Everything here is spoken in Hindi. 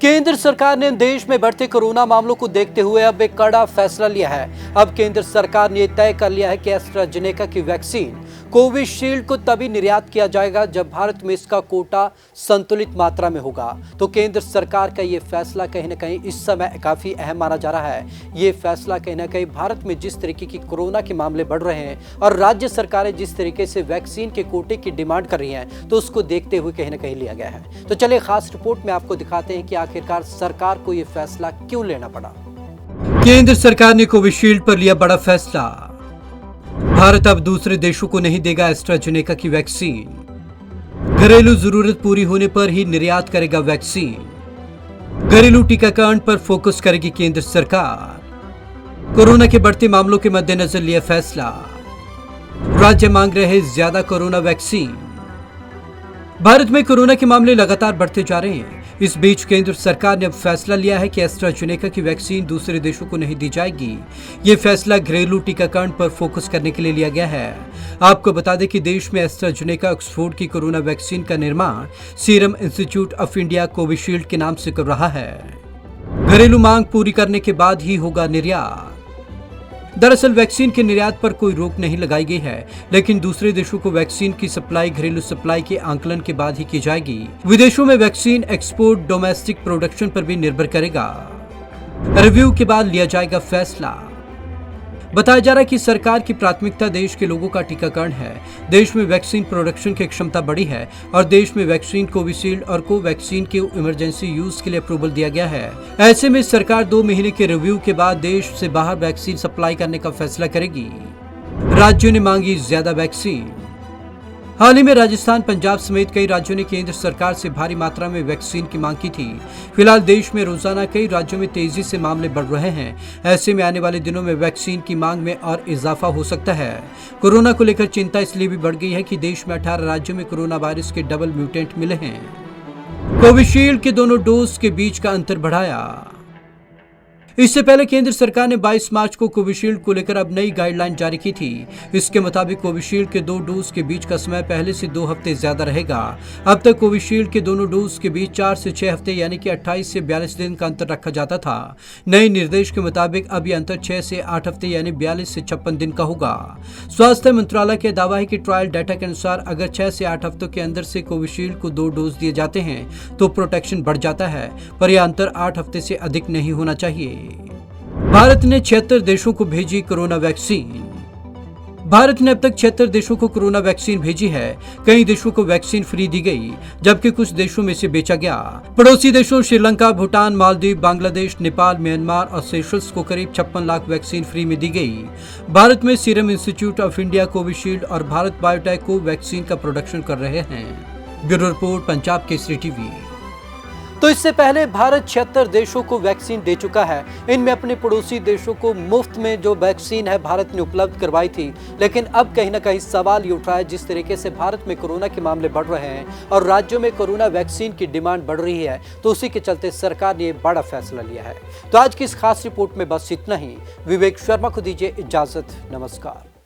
केंद्र सरकार ने देश में बढ़ते कोरोना मामलों को देखते हुए अब एक कड़ा फैसला लिया है। अब केंद्र सरकार ने तय कर लिया है कि एस्ट्राजेनेका की वैक्सीन कोविशील्ड को तभी निर्यात किया जाएगा जब भारत में इसका कोटा संतुलित मात्रा में होगा। तो केंद्र सरकार का ये फैसला कहीं न कहीं इस समय काफी अहम माना जा रहा है। ये फैसला कहीं न कहीं भारत में जिस तरीके की कोरोना के मामले बढ़ रहे हैं और राज्य सरकारें जिस तरीके से वैक्सीन के कोटे की डिमांड कर रही हैं, तो उसको देखते हुए कहीं न कहीं लिया गया है। तो चलिए खास रिपोर्ट में आपको दिखाते हैं कि आखिरकार सरकार को यह फैसला क्यों लेना पड़ा। केंद्र सरकार ने कोविशील्ड पर लिया बड़ा फैसला। भारत अब दूसरे देशों को नहीं देगा एस्ट्राजेनेका की वैक्सीन। घरेलू जरूरत पूरी होने पर ही निर्यात करेगा वैक्सीन। घरेलू टीकाकरण पर फोकस करेगी केंद्र सरकार। कोरोना के बढ़ते मामलों के मद्देनजर लिया फैसला। राज्य मांग रहे ज्यादा कोरोना वैक्सीन। भारत में कोरोना के मामले लगातार बढ़ते जा रहे हैं। इस बीच केंद्र सरकार ने अब फैसला लिया है कि एस्ट्राजेनेका की वैक्सीन दूसरे देशों को नहीं दी जाएगी। ये फैसला घरेलू टीकाकरण पर फोकस करने के लिए लिया गया है। आपको बता दें कि देश में एस्ट्राजेनेका ऑक्सफोर्ड की कोरोना वैक्सीन का निर्माण serum institute of India Covishield के नाम से कर रहा है। घरेलू मांग पूरी करने के बाद ही होगा निर्यात। दरअसल वैक्सीन के निर्यात पर कोई रोक नहीं लगाई गई है, लेकिन दूसरे देशों को वैक्सीन की सप्लाई घरेलू सप्लाई के आंकलन के बाद ही की जाएगी। विदेशों में वैक्सीन एक्सपोर्ट डोमेस्टिक प्रोडक्शन पर भी निर्भर करेगा। रिव्यू के बाद लिया जाएगा फैसला। बताया जा रहा है कि सरकार की प्राथमिकता देश के लोगों का टीकाकरण है। देश में वैक्सीन प्रोडक्शन की क्षमता बढ़ी है और देश में वैक्सीन कोविशील्ड और कोवैक्सीन के इमरजेंसी यूज के लिए अप्रूवल दिया गया है। ऐसे में सरकार 2 महीने के रिव्यू के बाद देश से बाहर वैक्सीन सप्लाई करने का फैसला करेगी। राज्यों ने मांगी ज्यादा वैक्सीन। हाल ही में राजस्थान, पंजाब समेत कई राज्यों ने केंद्र सरकार से भारी मात्रा में वैक्सीन की मांग की थी। फिलहाल देश में रोजाना कई राज्यों में तेजी से मामले बढ़ रहे हैं। ऐसे में आने वाले दिनों में वैक्सीन की मांग में और इजाफा हो सकता है। कोरोना को लेकर चिंता इसलिए भी बढ़ गई है कि देश में 18 राज्यों में कोरोना वायरस के डबल म्यूटेंट मिले हैं। कोविशील्ड के दोनों डोज के बीच का अंतर बढ़ाया। इससे पहले केंद्र सरकार ने 22 मार्च को कोविशील्ड को लेकर अब नई गाइडलाइन जारी की थी। इसके मुताबिक कोविशील्ड के 2 डोज के बीच का समय पहले से 2 हफ्ते ज्यादा रहेगा। अब तक कोविशील्ड के दोनों डोज के बीच 4 से 6 हफ्ते यानी कि 28 से 42 दिन का अंतर रखा जाता था। नए निर्देश के मुताबिक अब यह अंतर 6 से 8 हफ्ते यानी 42 से 56 दिन का होगा। स्वास्थ्य मंत्रालय का दावा है कि ट्रायल डाटा के अनुसार अगर 6 से 8 हफ्तों के अंदर से कोविशील्ड को 2 डोज दिए जाते हैं तो प्रोटेक्शन बढ़ जाता है, पर यह अंतर 8 हफ्ते से अधिक नहीं होना चाहिए। भारत ने 76 देशों को भेजी कोरोना वैक्सीन। भारत ने अब तक 76 देशों को कोरोना वैक्सीन भेजी है। कई देशों को वैक्सीन फ्री दी गई, जबकि कुछ देशों में से बेचा गया। पड़ोसी देशों श्रीलंका, भूटान, मालदीव, बांग्लादेश, नेपाल, म्यांमार और सेशल्स को करीब 56 लाख वैक्सीन फ्री में दी गई। भारत में serum institute of India Covishield और भारत बायोटेक को वैक्सीन का प्रोडक्शन कर रहे हैं। Bureau report, Punjab Kesari TV. तो इससे पहले भारत 76 देशों को वैक्सीन दे चुका है। इनमें अपने पड़ोसी देशों को मुफ्त में जो वैक्सीन है भारत ने उपलब्ध करवाई थी। लेकिन अब कहीं ना कहीं सवाल ये उठ रहा है, जिस तरीके से भारत में कोरोना के मामले बढ़ रहे हैं और राज्यों में कोरोना वैक्सीन की डिमांड बढ़ रही है, तो उसी के चलते सरकार ने बड़ा फैसला लिया है। तो आज की इस खास रिपोर्ट में बस इतना ही। विवेक शर्मा को दीजिए इजाजत। नमस्कार।